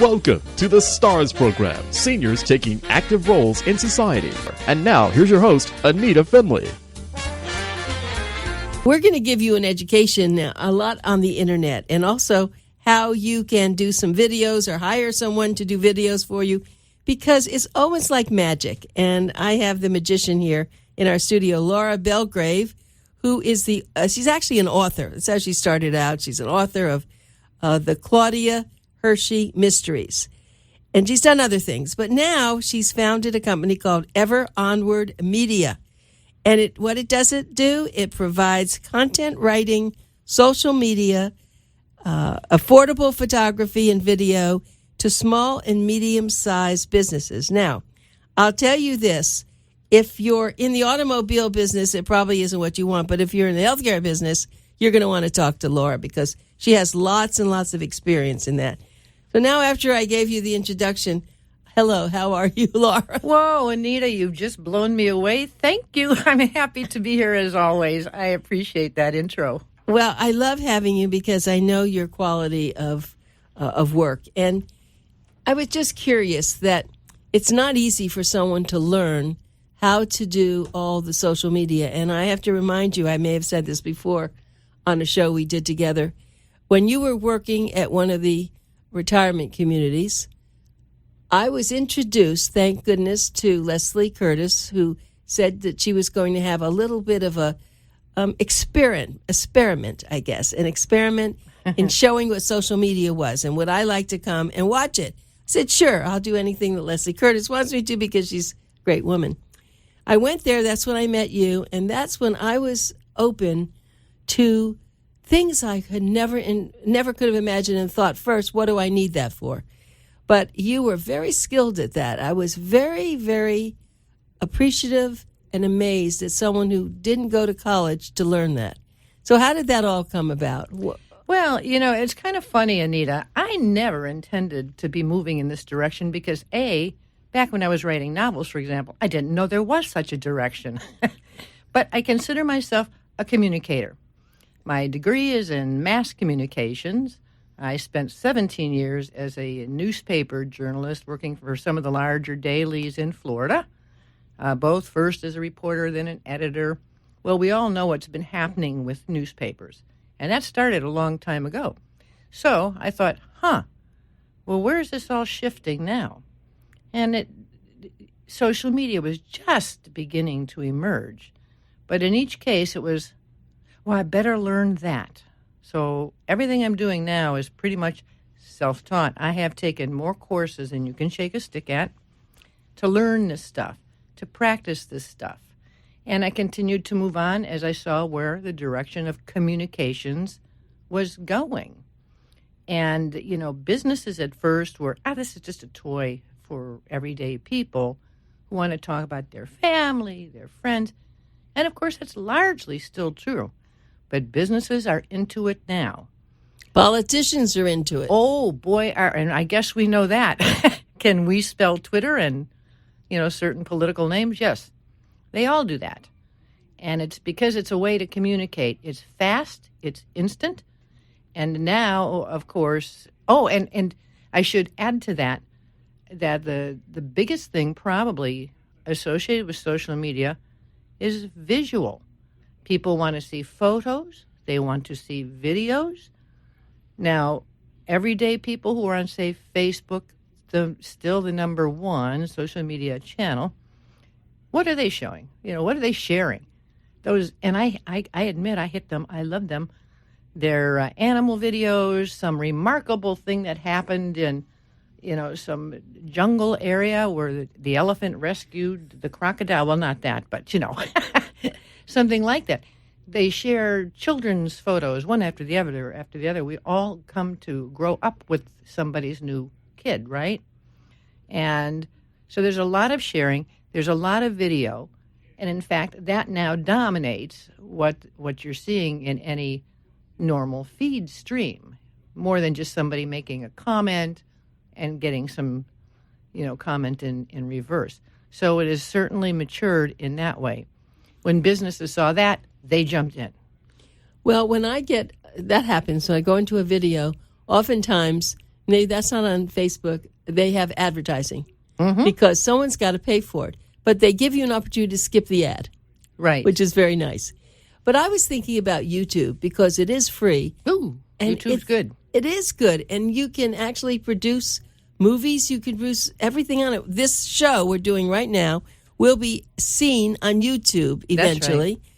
Welcome to the STARS program, seniors taking active roles in society. And now, here's your host, Anita Finley. We're going to give you an education now, a lot on the internet, and also how you can do some videos or hire someone to do videos for you, because it's almost like magic. And I have the magician here in our studio, Laura Belgrave, who is she's actually an author. That's how she started out. She's an author of the Claudia Hershey Mysteries. And she's done other things. But now she's founded a company called Ever Onward Media. And what it does do, it provides content writing, social media, affordable photography and video to small and medium-sized businesses. Now, I'll tell you this. If you're in the automobile business, it probably isn't what you want. But if you're in the healthcare business, you're going to want to talk to Laura because she has lots and lots of experience in that. So now after I gave you the introduction, hello, how are you, Laura? Whoa, Anita, you've just blown me away. Thank you. I'm happy to be here as always. I appreciate that intro. Well, I love having you because I know your quality of work. And I was just curious that it's not easy for someone to learn how to do all the social media. And I have to remind you, I may have said this before on a show we did together, when you were working at one of the retirement communities, I was introduced, thank goodness, to Leslie Curtis, who said that she was going to have a little bit of a experiment, I guess, an experiment in showing what social media was. And would I like to come and watch it? I said, sure, I'll do anything that Leslie Curtis wants me to because she's a great woman. I went there, that's when I met you, and that's when I was open to things I could never could have imagined and thought, first, what do I need that for? But you were very skilled at that. I was very, very appreciative and amazed at someone who didn't go to college to learn that. So how did that all come about? Well, it's kind of funny, Anita. I never intended to be moving in this direction because, back when I was writing novels, for example, I didn't know there was such a direction. But I consider myself a communicator. My degree is in mass communications. I spent 17 years as a newspaper journalist working for some of the larger dailies in Florida, both first as a reporter, then an editor. Well, we all know what's been happening with newspapers, and that started a long time ago. So I thought, well, where is this all shifting now? And social media was just beginning to emerge. But in each case, it was, well, I better learn that. So everything I'm doing now is pretty much self-taught. I have taken more courses than you can shake a stick at to learn this stuff, to practice this stuff. And I continued to move on as I saw where the direction of communications was going. And, businesses at first were, this is just a toy for everyday people who want to talk about their family, their friends. And, of course, that's largely still true. But businesses are into it now. Politicians are into it. Oh, boy, and I guess we know that. Can we spell Twitter and, certain political names? Yes, they all do that. And it's because it's a way to communicate. It's fast, it's instant. And now, of course, and I should add to that the biggest thing probably associated with social media is visual. People want to see photos. They want to see videos. Now, everyday people who are on, say, Facebook, still the number one social media channel, what are they showing? What are they sharing? Those, and I admit I hit them. I love them. They're animal videos, some remarkable thing that happened in, some jungle area where the elephant rescued the crocodile. Well, not that, but, something like that. They share children's photos, one after the other. We all come to grow up with somebody's new kid, right? And so there's a lot of sharing. There's a lot of video. And in fact, that now dominates what you're seeing in any normal feed stream, more than just somebody making a comment and getting some, comment in reverse. So it has certainly matured in that way. When businesses saw that, they jumped in. Well, when that happens, so I go into a video, oftentimes Maybe that's not on Facebook. They have advertising because someone's got to pay for it. But they give you an opportunity to skip the ad, Right. which is very nice. But I was thinking about YouTube because it is free. Ooh, And YouTube's good. It is good. And you can actually produce movies. You can produce everything on it. This show we're doing right now will be seen on YouTube eventually. That's right.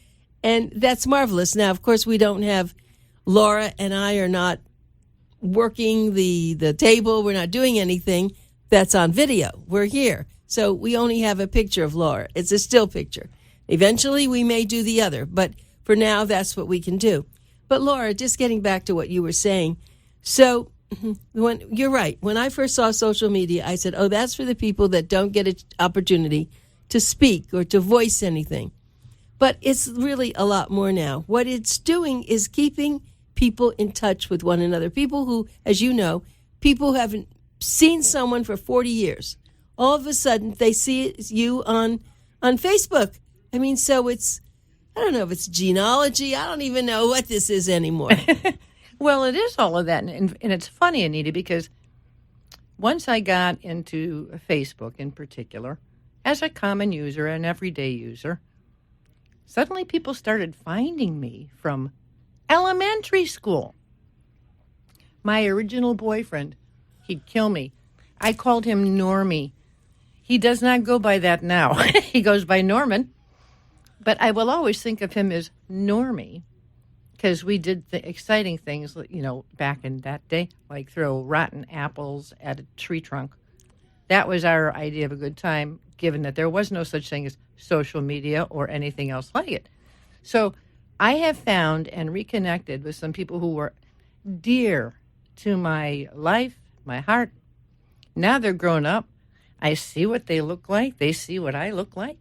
And that's marvelous. Now, of course, we don't have Laura and I are not working the table. We're not doing anything that's on video. We're here. So we only have a picture of Laura. It's a still picture. Eventually, we may do the other. But for now, that's what we can do. But Laura, just getting back to what you were saying. So you're right. When I first saw social media, I said, oh, that's for the people that don't get an opportunity to speak or to voice anything. But it's really a lot more now. What it's doing is keeping people in touch with one another. People who, as you know, people who haven't seen someone for 40 years. All of a sudden, they see you on Facebook. I mean, so it's, I don't know if it's genealogy. I don't even know what this is anymore. Well, it is all of that. And it's funny, Anita, because once I got into Facebook in particular, as a common user, an everyday user, suddenly people started finding me from elementary school. My original boyfriend, he'd kill me. I called him Normie. He does not go by that now. He goes by Norman. But I will always think of him as Normie because we did the exciting things, back in that day, like throw rotten apples at a tree trunk. That was our idea of a good time, given that there was no such thing as social media or anything else like it. So I have found and reconnected with some people who were dear to my life, my heart. Now they're grown up. I see what they look like. They see what I look like.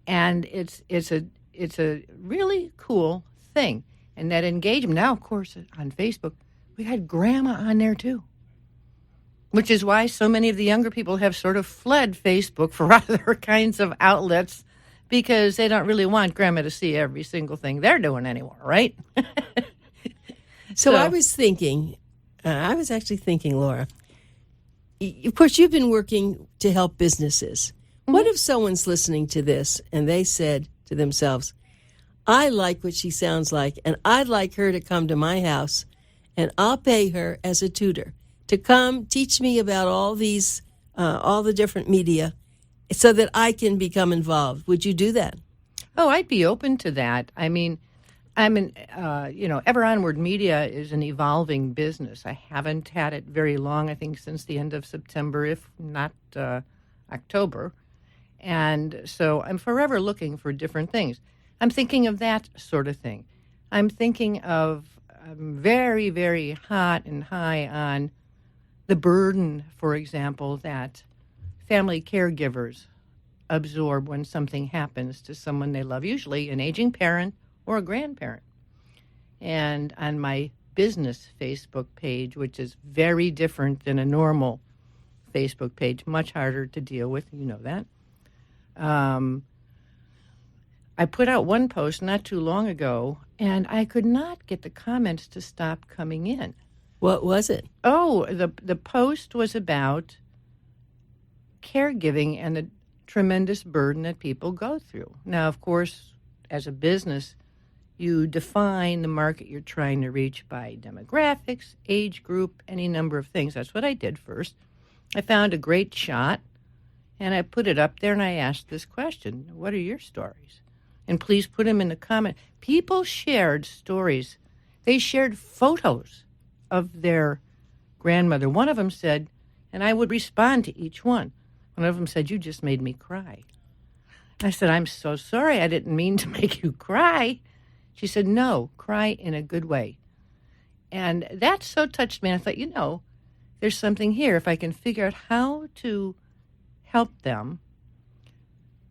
And it's a really cool thing. And that engagement. Now, of course, on Facebook, we had Grandma on there, too. Which is why so many of the younger people have sort of fled Facebook for other kinds of outlets because they don't really want Grandma to see every single thing they're doing anymore, right? So I was actually thinking, Laura, of course, you've been working to help businesses. What if someone's listening to this and they said to themselves, I like what she sounds like, and I'd like her to come to my house, and I'll pay her as a tutor to come teach me about all the different media so that I can become involved. Would you do that? Oh, I'd be open to that. I mean, Ever Onward Media is an evolving business. I haven't had it very long, I think since the end of September, if not October. And so I'm forever looking for different things. I'm thinking of that sort of thing. I'm thinking of very, very hot and high on the burden, for example, that family caregivers absorb when something happens to someone they love, usually an aging parent or a grandparent. And on my business Facebook page, which is very different than a normal Facebook page, much harder to deal with, you know that. I put out one post not too long ago, and I could not get the comments to stop coming in. What was it? Oh, the post was about caregiving and the tremendous burden that people go through. Now, of course, as a business, you define the market you're trying to reach by demographics, age group, any number of things. That's what I did first. I found a great shot, and I put it up there, and I asked this question, what are your stories? And please put them in the comment. People shared stories. They shared photos of their grandmother. One of them said, and I would respond to each one. One of them said, you just made me cry. I said, I'm so sorry. I didn't mean to make you cry. She said, no, cry in a good way. And that so touched me. I thought, there's something here. If I can figure out how to help them,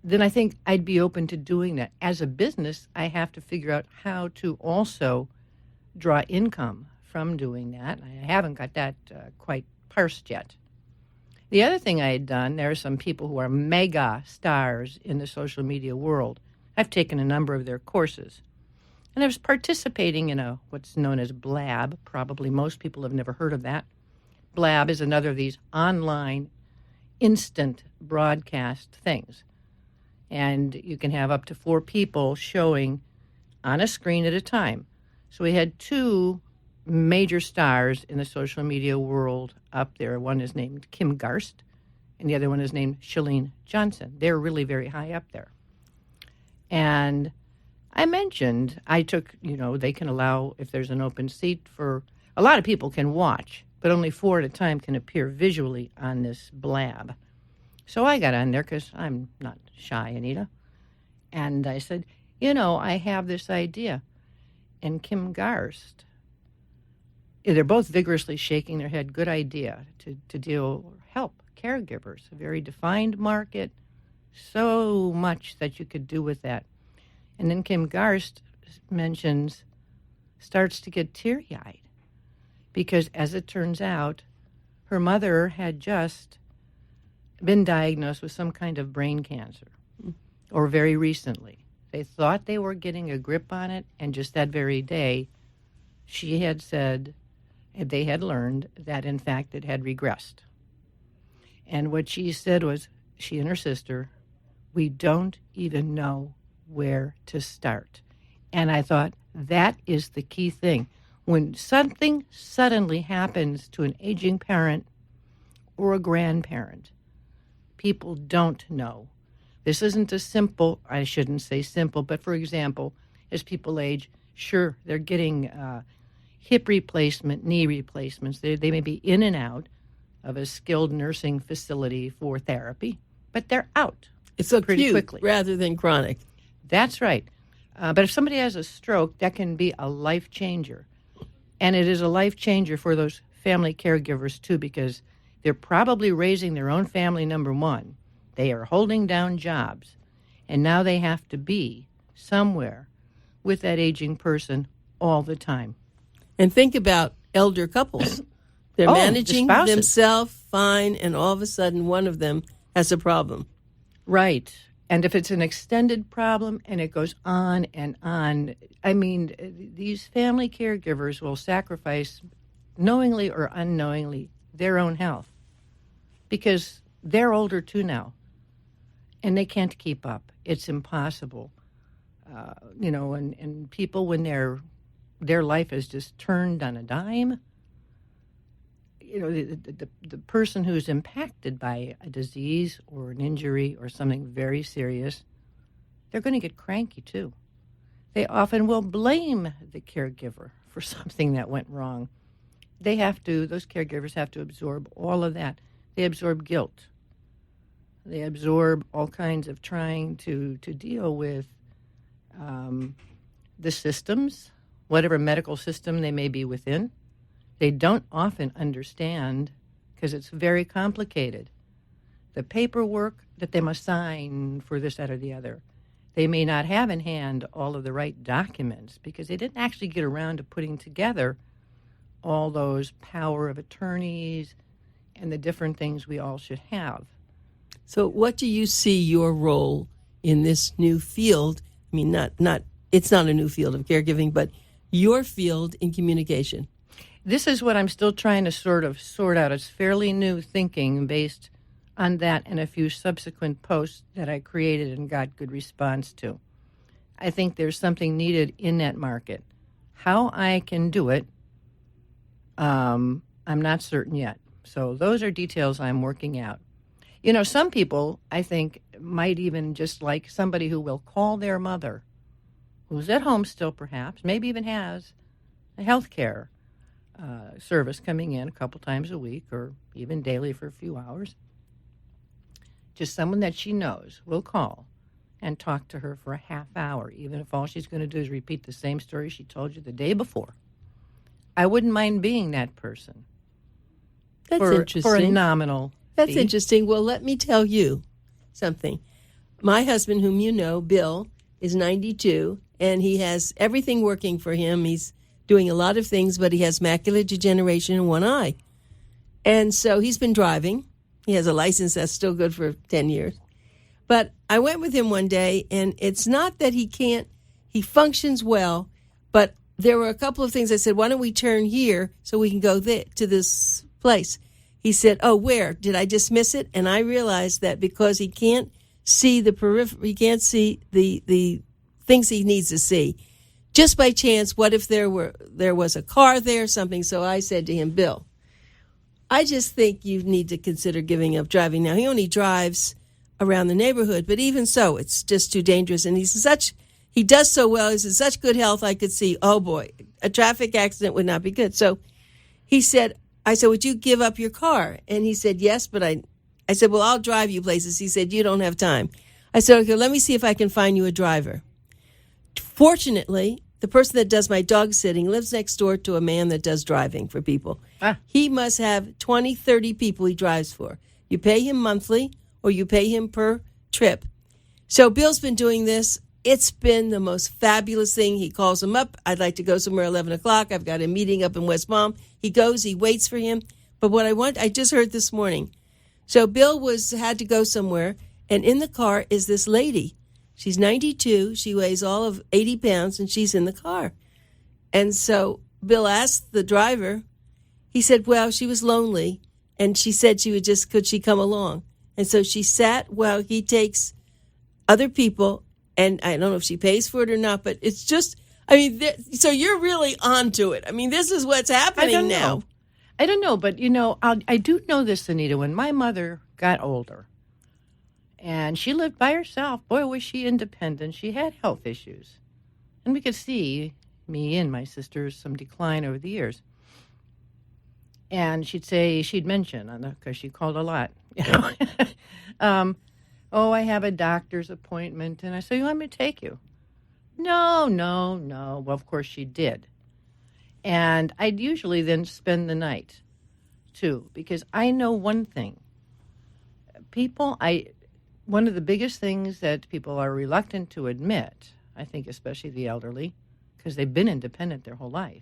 then I think I'd be open to doing that. As a business, I have to figure out how to also draw income from doing that. I haven't got that quite parsed yet. The other thing I had done, there are some people who are mega stars in the social media world. I've taken a number of their courses. And I was participating in what's known as Blab. Probably most people have never heard of that. Blab is another of these online instant broadcast things. And you can have up to 4 people showing on a screen at a time. So we had 2 major stars in the social media world up there. One is named Kim Garst, and the other one is named Shalene Johnson. They're really very high up there. And I took, they can allow, if there's an open seat for, a lot of people can watch, but only 4 at a time can appear visually on this Blab. So I got on there because I'm not shy, Anita. And I said, I have this idea. And Kim Garst, they're both vigorously shaking their head, good idea to help caregivers, a very defined market, so much that you could do with that. And then Kim Garst starts to get teary-eyed because, as it turns out, her mother had just been diagnosed with some kind of brain cancer, or very recently. They thought they were getting a grip on it, and just that very day, she had said they had learned that, in fact, it had regressed. And what she said was, she and her sister, we don't even know where to start. And I thought, that is the key thing. When something suddenly happens to an aging parent or a grandparent, people don't know. This isn't a simple, I shouldn't say simple, but for example, as people age, sure, they're getting hip replacement, knee replacements. They may be in and out of a skilled nursing facility for therapy, but they're out. It's pretty acute quickly rather than chronic. That's right. But if somebody has a stroke, that can be a life changer. And it is a life changer for those family caregivers, too, because they're probably raising their own family, number one. They are holding down jobs. And now they have to be somewhere with that aging person all the time. And think about elder couples. They're managing themselves fine, and all of a sudden one of them has a problem. Right. And if it's an extended problem and it goes on and on, I mean, these family caregivers will sacrifice, knowingly or unknowingly, their own health because they're older too now and they can't keep up. It's impossible. And people, when their life is just turned on a dime, the person who's impacted by a disease or an injury or something very serious, they're going to get cranky too. They often will blame the caregiver for something that went wrong. Those caregivers have to absorb all of that. They absorb guilt. They absorb all kinds of trying to deal with the systems, whatever medical system they may be within. They don't often understand, because it's very complicated, the paperwork that they must sign for this, that, or the other. They may not have in hand all of the right documents because they didn't actually get around to putting together all those power of attorneys and the different things we all should have. So what do you see your role in this new field? I mean, it's not a new field of caregiving, but your field in communication. This is what I'm still trying to sort out. It's fairly new thinking based on that and a few subsequent posts that I created and got good response to. I think there's something needed in that market. How I can do it, I'm not certain yet. So those are details I'm working out. Some people, I think, might even just like somebody who will call their mother, who's at home still perhaps, maybe even has a health care service coming in a couple times a week or even daily for a few hours. Just someone that she knows will call and talk to her for a half hour, even if all she's going to do is repeat the same story she told you the day before. I wouldn't mind being that person. That's interesting. For a nominal That's fee. interesting. Well, let me tell you something. My husband, whom you know, Bill, is 92, and he has everything working for him. He's doing a lot of things, but he has macular degeneration in one eye. And so he's been driving. He has a license that's still good for 10 years. But I went with him one day, and it's not that he functions well, but there were a couple of things I said, why don't we turn here so we can go to this place? he said, "Oh, where? Did I just miss it?" And I realized that because he can't see the periphery, he can't see the things he needs to see. Just by chance, what if there was a car there, something? So I said to him, "Bill, I just think you need to consider giving up driving." Now, he only drives around the neighborhood, but even so, it's just too dangerous. And he does so well. He's in such good health. I could see, oh boy, a traffic accident would not be good. So I said, "Would you give up your car?" And he said, "Yes, but I said, "Well, I'll drive you places." He said, "You don't have time." I said, "Okay, let me see if I can find you a driver." Fortunately, the person that does my dog sitting lives next door to a man that does driving for people. He must have 20, 30 people he drives for. You pay him monthly or you pay him per trip. So Bill's been doing this. It's been the most fabulous thing. He calls him up. "I'd like to go somewhere 11 o'clock. I've got a meeting up in West Palm." He goes, he waits for him. But what I just heard this morning. So Bill had to go somewhere, and in the car is this lady. She's 92. She weighs all of 80 pounds, and she's in the car. And so Bill asked the driver. He said, well, she was lonely, and she said could she come along? And so she sat while he takes other people, and I don't know if she pays for it or not, but it's just, so you're really onto it. This is what's happening now. I don't know, but, I do know this, Anita. When my mother got older, and she lived by herself, boy, was she independent. She had health issues. And we could see, me and my sisters, some decline over the years. And she'd mention, because she called a lot, "Oh, I have a doctor's appointment." And I said, "You want me to take you?" No. Well, of course she did. And I'd usually then spend the night, too, because I know one thing. One of the biggest things that people are reluctant to admit, I think especially the elderly, because they've been independent their whole life,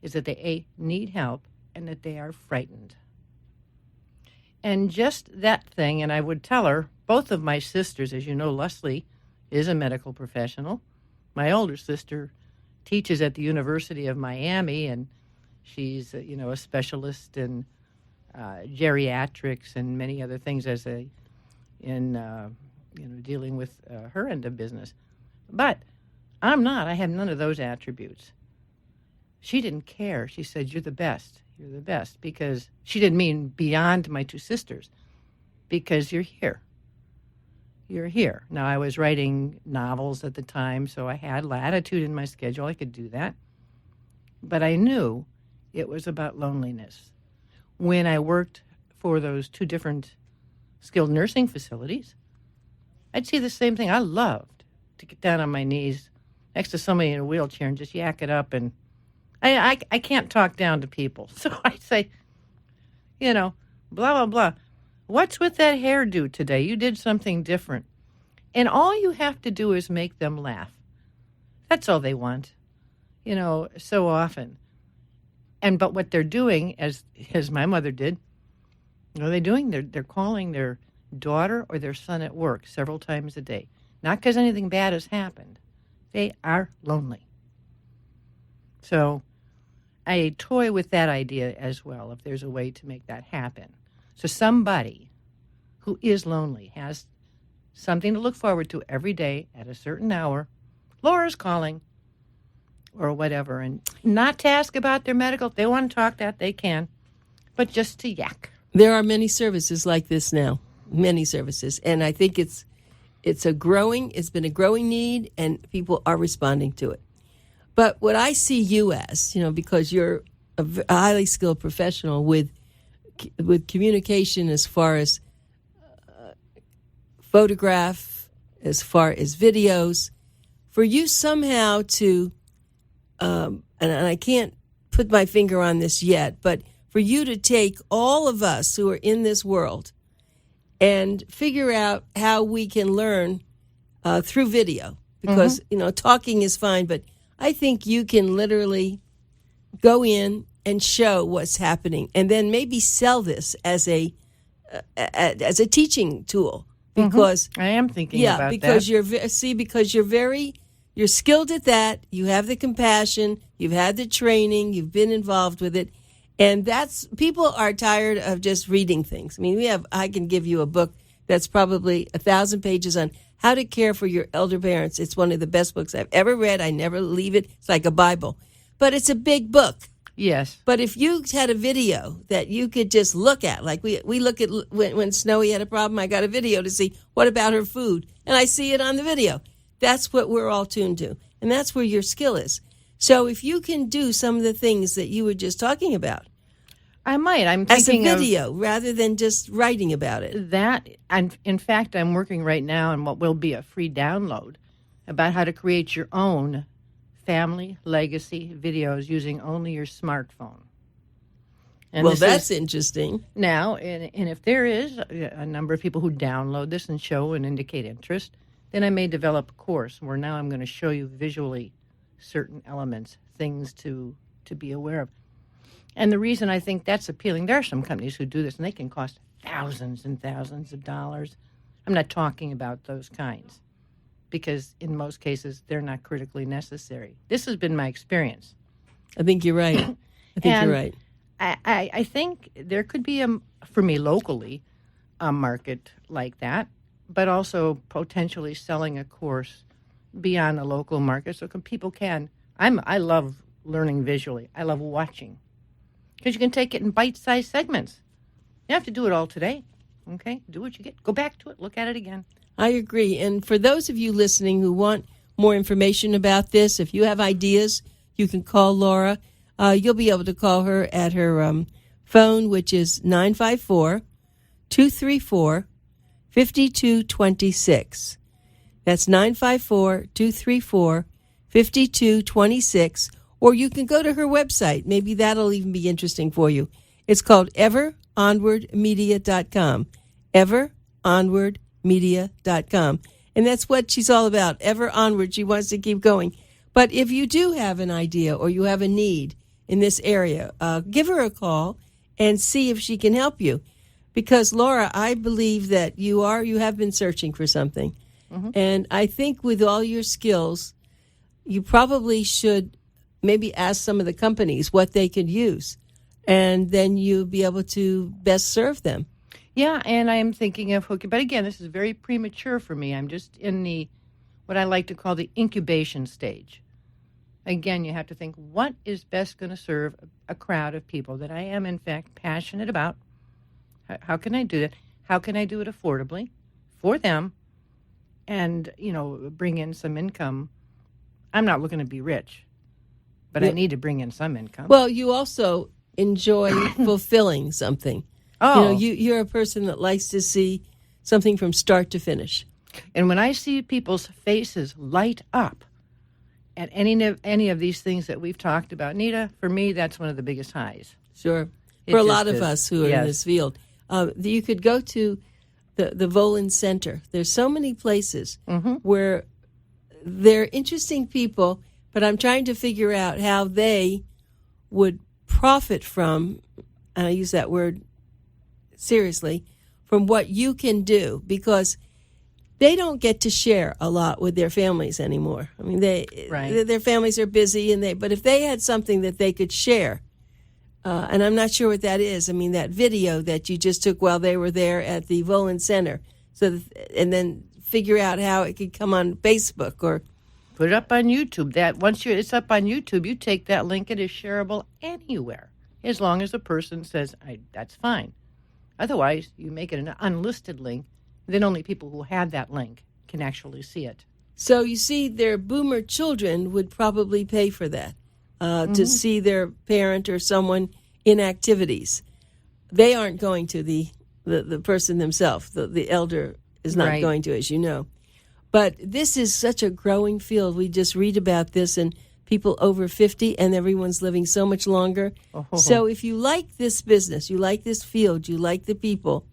is that they need help and that they are frightened. And just that thing, and I would tell her, both of my sisters, as you know, Leslie is a medical professional. My older sister teaches at the University of Miami, and she's, a specialist in geriatrics and many other things dealing with her end of business. But I'm not. I have none of those attributes. She didn't care. She said, "You're the best. You're the best." Because she didn't mean beyond my two sisters. Because you're here. You're here. Now, I was writing novels at the time, so I had latitude in my schedule. I could do that. But I knew it was about loneliness. When I worked for those two different skilled nursing facilities, I'd see the same thing. I loved to get down on my knees next to somebody in a wheelchair and just yak it up. And I can't talk down to people. So I say, blah, blah, blah. What's with that hairdo today? You did something different. And all you have to do is make them laugh. That's all they want, so often. But what they're doing, as my mother did, what are they doing? They're calling their daughter or their son at work several times a day. Not because anything bad has happened. They are lonely. So I toy with that idea as well, if there's a way to make that happen. So somebody who is lonely has something to look forward to every day at a certain hour. Laura's calling or whatever. And not to ask about their medical. If they want to talk that, they can. But just to yak. There are many services like this now. Many services. And I think it's been a growing need, and people are responding to it. But what I see you as, because you're a highly skilled professional with communication as far as photograph, as far as videos, for you somehow to, and I can't put my finger on this yet, but for you to take all of us who are in this world and figure out how we can learn through video. Because, talking is fine, but I think you can literally go in and show what's happening, and then maybe sell this as a teaching tool. Because I am thinking about that. Because you're skilled at that. You have the compassion. You've had the training. You've been involved with it, And people are tired of just reading things. I mean, I can give you a book that's probably 1,000 pages on how to care for your elder parents. It's one of the best books I've ever read. I never leave it. It's like a Bible. But it's a big book. Yes. But if you had a video that you could just look at, like we look at when Snowy had a problem, I got a video to see what about her food, and I see it on the video. That's what we're all tuned to, and that's where your skill is. So if you can do some of the things that you were just talking about, I might. I'm as a thinking video rather than just writing about it. That, and in fact, I'm working right now on what will be a free download about how to create your own family legacy videos using only your smartphone. And well, that's interesting. Now, and if there is a number of people who download this and show and indicate interest, then I may develop a course where now I'm going to show you visually certain elements, things to be aware of. And the reason I think that's appealing, there are some companies who do this, and they can cost thousands and thousands of dollars. I'm not talking about those kinds, because in most cases, they're not critically necessary. This has been my experience. I think you're right. You're right. I think there could be, for me locally, a market like that, but also potentially selling a course beyond the local market so people can. I love learning visually. I love watching, because you can take it in bite-sized segments. You don't have to do it all today. Okay? Do what you get. Go back to it. Look at it again. I agree. And for those of you listening who want more information about this, if you have ideas, you can call Laura. You'll be able to call her at her phone, which is 954-234-5226. That's 954-234-5226. Or you can go to her website. Maybe that'll even be interesting for you. It's called everonwardmedia.com. everonwardmedia.com. And that's what she's all about. Ever onward. She wants to keep going. But if you do have an idea or you have a need in this area, give her a call and see if she can help you. Because, Laura, I believe that you have been searching for something. Mm-hmm. And I think with all your skills, you probably should maybe ask some of the companies what they could use. And then you'll be able to best serve them. Yeah, and I'm thinking of hooking. But again, this is very premature for me. I'm just in what I like to call the incubation stage. Again, you have to think, what is best going to serve a crowd of people that I am, in fact, passionate about? How can I do that? How can I do it affordably for them and, bring in some income? I'm not looking to be rich, but I need to bring in some income. Well, you also enjoy fulfilling something. Oh. You're a person that likes to see something from start to finish. And when I see people's faces light up at any of these things that we've talked about, Anita, for me, that's one of the biggest highs. Sure. For a lot of us who are in this field. You could go to the Volin Center. There's so many places where they're interesting people, but I'm trying to figure out how they would profit from, and I use that word seriously, from what you can do, because they don't get to share a lot with their families anymore. I mean, their families are busy, but if they had something that they could share, and I'm not sure what that is. I mean, that video that you just took while they were there at the Volin Center, and then figure out how it could come on Facebook or put it up on YouTube. That once it's up on YouTube, you take that link; it is shareable anywhere, as long as the person says, "That's fine." Otherwise, you make it an unlisted link. Then only people who have that link can actually see it. So you see, their boomer children would probably pay for that, to see their parent or someone in activities. They aren't going to the person themselves. The elder is not going to, as you know. But this is such a growing field. We just read about this, and people over 50, and everyone's living so much longer. Oh. So if you like this business, you like this field, you like the people,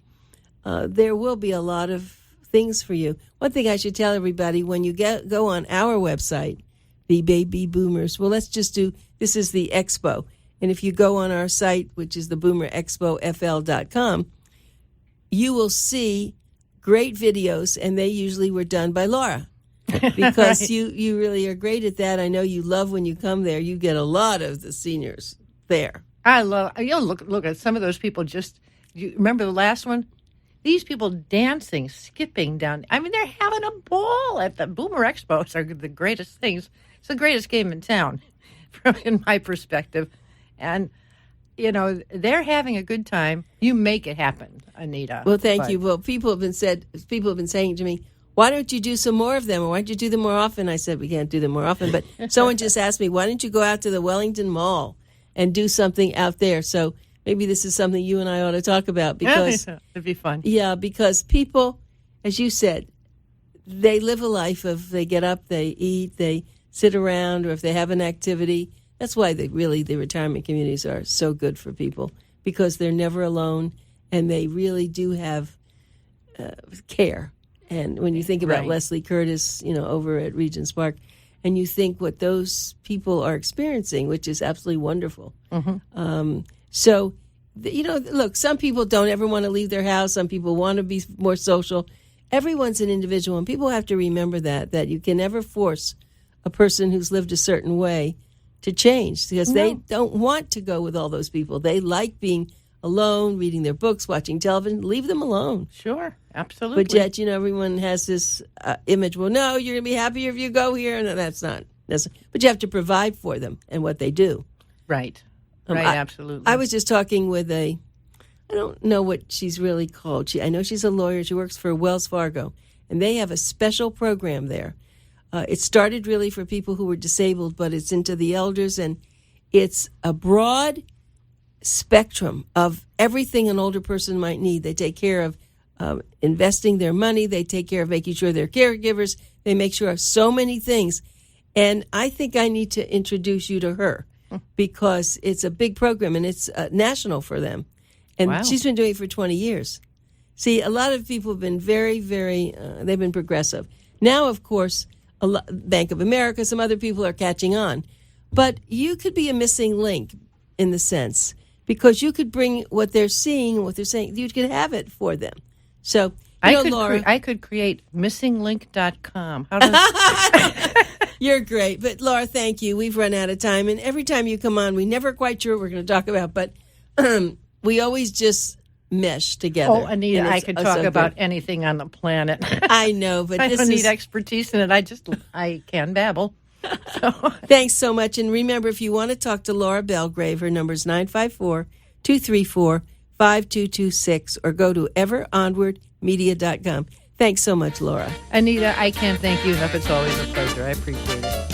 there will be a lot of things for you. One thing I should tell everybody, when you go on our website, the Baby Boomers, well, let's just this is the expo. And if you go on our site, which is the boomerexpofl.com, you will see great videos, and they usually were done by Laura. Because you really are great at that. I know you love when you come there. You get a lot of the seniors there. I love. Look at some of those people. You remember the last one? These people dancing, skipping down. I mean, they're having a ball at the Boomer Expos. Are the greatest things. It's the greatest game in town, in my perspective. And they're having a good time. You make it happen, Anita. Well, thank you. Well, people have been saying to me, why don't you do some more of them? Or why don't you do them more often? I said, we can't do them more often. But someone just asked me, why don't you go out to the Wellington Mall and do something out there? So maybe this is something you and I ought to talk about because it'd be fun. Yeah, because people, as you said, they live a life of they get up, they eat, they sit around, or if they have an activity. That's why the retirement communities are so good for people, because they're never alone and they really do have care. And when you think about Leslie Curtis, over at Regent's Park, and you think what those people are experiencing, which is absolutely wonderful. Mm-hmm. So, look, some people don't ever want to leave their house. Some people want to be more social. Everyone's an individual, and people have to remember that you can never force a person who's lived a certain way to change, because they don't want to go with all those people. They like being alone, reading their books, watching television. Leave them alone. Sure, absolutely. But yet, everyone has this image, well, no, you're going to be happier if you go here. No, that's not. But you have to provide for them and what they do. Right. Absolutely. I was just talking with I don't know what she's really called. I know she's a lawyer. She works for Wells Fargo, and they have a special program there. It started really for people who were disabled, but it's into the elders, and it's a broad spectrum of everything an older person might need. They take care of investing their money. They take care of making sure they're caregivers. They make sure of so many things. And I think I need to introduce you to her, because it's a big program, and it's national for them. And she's been doing it for 20 years. See, a lot of people have been very, very, they've been progressive. Now, of course, Bank of America, some other people are catching on. But you could be a missing link in the sense, because you could bring what they're seeing and what they're saying. You could have it for them. So, Laura. I could create missinglink.com. How does You're great. But, Laura, thank you. We've run out of time. And every time you come on, we're never quite sure what we're going to talk about. But we always just mesh together. Oh, Anita, I could talk about anything on the planet. I know, but I don't need expertise in it. I can babble. So. Thanks so much. And remember, if you want to talk to Laura Belgrave, her number is 954-234-5226, or go to everonwardmedia.com. Thanks so much, Laura. Anita, I can't thank you enough. It's always a pleasure. I appreciate it.